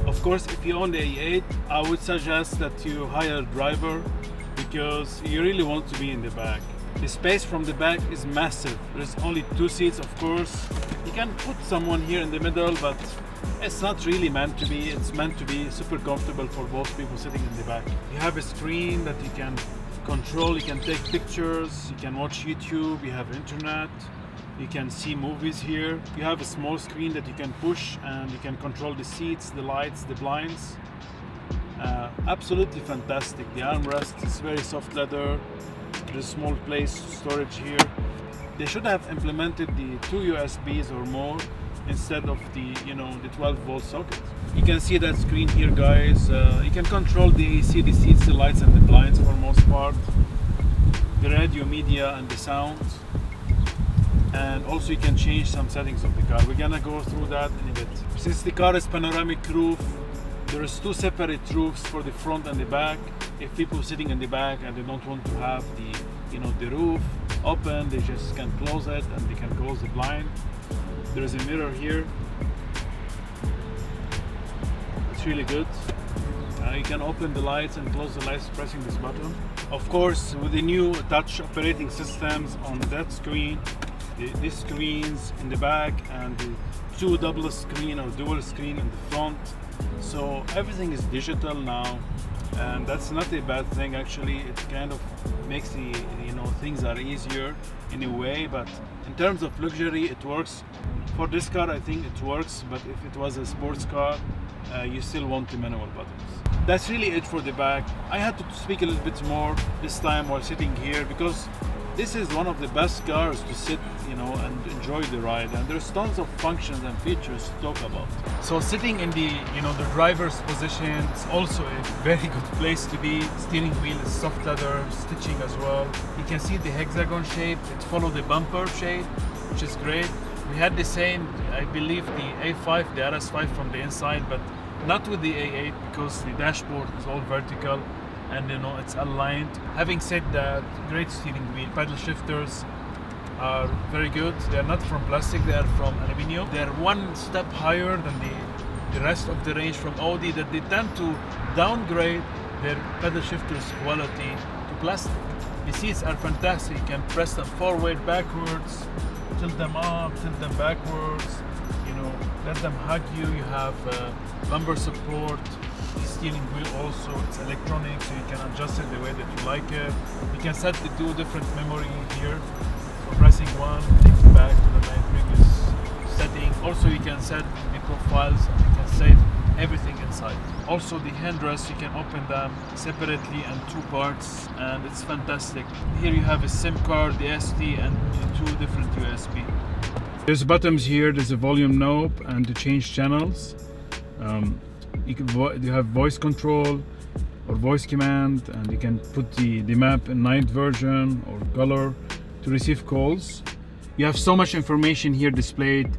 Of course, if you own the A8, I would suggest that you hire a driver because you really want to be in the back. The space from the back is massive. There's only 2 seats, of course. You can put someone here in the middle, but it's not really meant to be. It's meant to be super comfortable for both people sitting in the back. You have a screen that you can control. You can take pictures. You can watch YouTube. You have internet. You can see movies here. You have a small screen that you can push and you can control the seats, the lights, the blinds. Absolutely fantastic. The armrest is very soft leather. There's small place storage here. They should have implemented the 2 USBs or more instead of the 12-volt socket. You can see that screen here, guys. You can control the AC, the seats, the lights, and the blinds for most part. The radio, media, and the sound. And also you can change some settings of the car. We're gonna go through that in a bit. Since the car is panoramic roof, there's 2 separate roofs for the front and the back. If people sitting in the back and they don't want to have the roof open, they just can close it and they can close the blind. There's a mirror here. It's really good. You can open the lights and close the lights pressing this button. Of course, with the new touch operating systems on that screen, the screens in the back and the 2 double screen or dual screen in the front. So everything is digital now, and that's not a bad thing actually. It kind of makes the things are easier in a way, but in terms of luxury it works. For this car I think it works, but if it was a sports car you still want the manual buttons. That's really it for the back. I had to speak a little bit more this time while sitting here because this is one of the best cars to sit, and enjoy the ride. And there's tons of functions and features to talk about. So sitting in the driver's position is also a very good place to be. Steering wheel is soft leather, stitching as well. You can see the hexagon shape. It follows the bumper shape, which is great. We had the same, I believe, the A5, the RS5 from the inside, but not with the A8 because the dashboard is all vertical and it's aligned. Having said that, great steering wheel. Pedal shifters are very good. They are not from plastic, they are from aluminum. They are one step higher than the rest of the range from Audi, that they tend to downgrade their pedal shifters quality to plastic. The seats are fantastic. You can press them forward, backwards, tilt them up, tilt them backwards, let them hug you. You have lumbar support. The steering wheel also, it's electronic, so you can adjust it the way that you like it. You can set the 2 different memory here. So pressing 1 takes it back to the previous setting. Also you can set the profiles and you can save everything inside. Also the handrests, you can open them separately in 2 parts and it's fantastic. Here you have a SIM card, the SD, and the 2 different USB. There's buttons here, there's a volume knob and to change channels. You have voice control or voice command, and you can put the map in night version or color to receive calls. You have so much information here displayed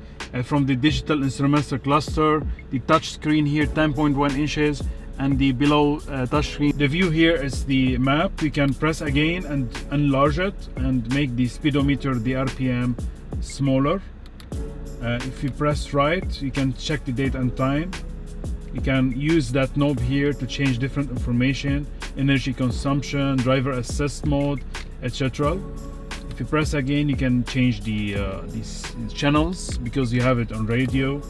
from the digital instrumental cluster, the touch screen here 10.1 inches, and the below touch screen. The view here is the map. You can press again and enlarge it and make the speedometer, the RPM, smaller. If you press right, you can check the date and time. You can use that knob here to change different information, energy consumption, driver assist mode, etc. If you press again, you can change these channels because you have it on radio.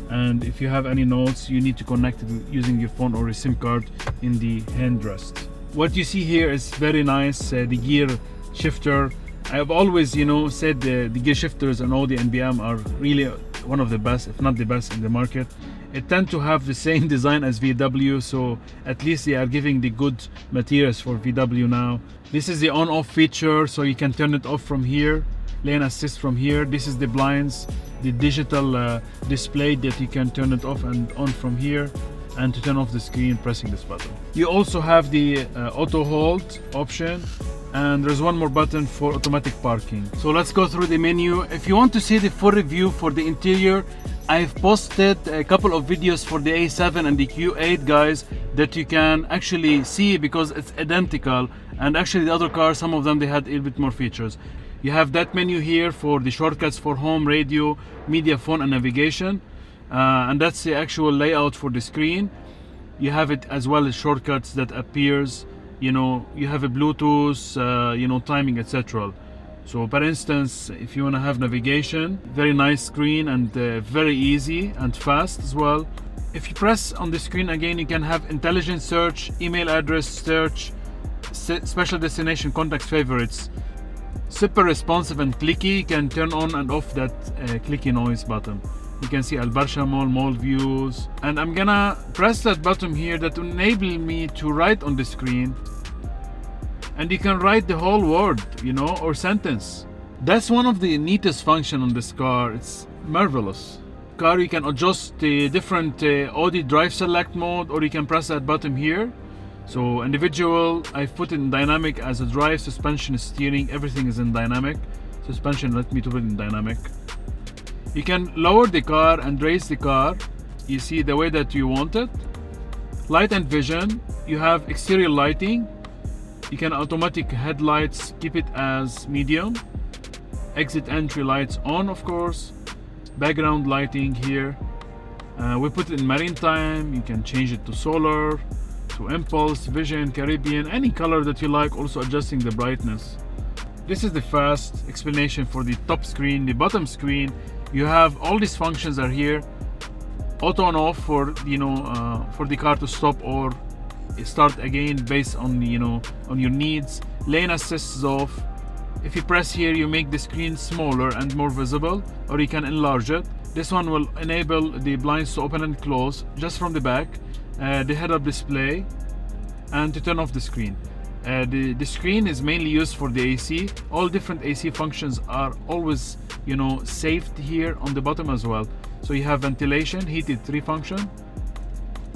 And if you have any notes, you need to connect it using your phone or a SIM card in the handrest. What you see here is very nice, the gear shifter. I have always, said the gear shifters on Audi and BM are really one of the best, if not the best in the market. It tend to have the same design as VW, so at least they are giving the good materials for VW now. This is the on-off feature, so you can turn it off from here, lane assist from here. This is the blinds, the digital display that you can turn it off and on from here, and to turn off the screen pressing this button. You also have the auto hold option. and there's one more button for automatic parking. So let's go through the menu. If you want to see the full review for the interior, I've posted a couple of videos for the A7 and the Q8, guys, that you can actually see because it's identical. And actually the other cars, some of them, they had a little bit more features. You have that menu here for the shortcuts for home, radio, media, phone, and navigation. And that's the actual layout for the screen. You have it as well as shortcuts that appears, you know, you have a Bluetooth, you know, timing, etc. So for instance, if you want to have navigation, very nice screen and very easy and fast as well. If you press on the screen again, you can have intelligent search, email address search, special destination, contacts, favorites. Super responsive and clicky. You can turn on and off that clicky noise button. You can see Al Barsha mall views, and I'm gonna press that button here that will enable me to write on the screen, and you can write the whole word, you know, or sentence. That's one of the neatest function on this car. It's marvelous. Car, you can adjust the different Audi drive select mode, or you can press that button here. So individual, I've put it in dynamic as a drive, suspension, steering, everything is in dynamic. Suspension, let me put it in dynamic. You can lower the car and raise the car, you see, the way that you want it. Light and vision, you have exterior lighting. You can automatic headlights, keep it as medium. Exit entry lights on, of course. Background lighting here. We put it in maritime. You can change it to solar, to impulse, vision, Caribbean, any color that you like, also adjusting the brightness. This is the fast explanation for the top screen. The bottom screen, you have all these functions are here. Auto on off for, you know, for the car to stop or start again based on, you know, on your needs. Lane assist is off. If you press here, you make the screen smaller and more visible, or you can enlarge it. This one will enable the blinds to open and close just from the back, the head-up display, and to turn off the screen. The screen is mainly used for the AC. All different AC functions are always, you know, saved here on the bottom as well. So you have ventilation, heated 3 function,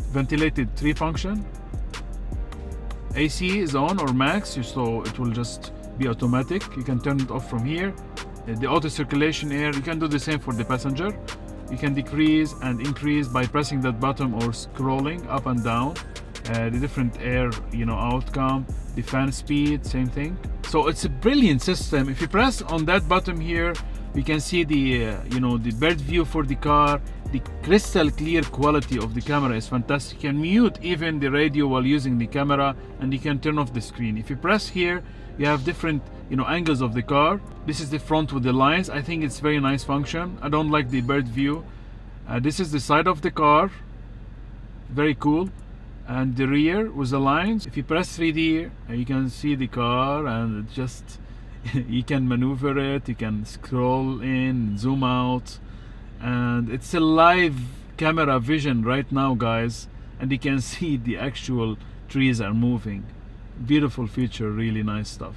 ventilated 3 function. AC is on or max, so it will just be automatic. You can turn it off from here. The auto circulation air, you can do the same for the passenger. You can decrease and increase by pressing that button or scrolling up and down. The different air, you know, outcome. The fan speed, same thing. So it's a brilliant system. If you press on that button here, you can see the you know, the bird view for the car. The crystal clear quality of the camera is fantastic. You can mute even the radio while using the camera, and you can turn off the screen. If you press here, you have different, you know, angles of the car. This is the front with the lines. I think it's very nice function. I don't like the bird view. This is the side of the car, very cool. And the rear with the lines. If you press 3D, you can see the car, and it just you can maneuver it, you can scroll in, zoom out, and it's a live camera vision right now, guys, and you can see the actual trees are moving. Beautiful feature, really nice stuff.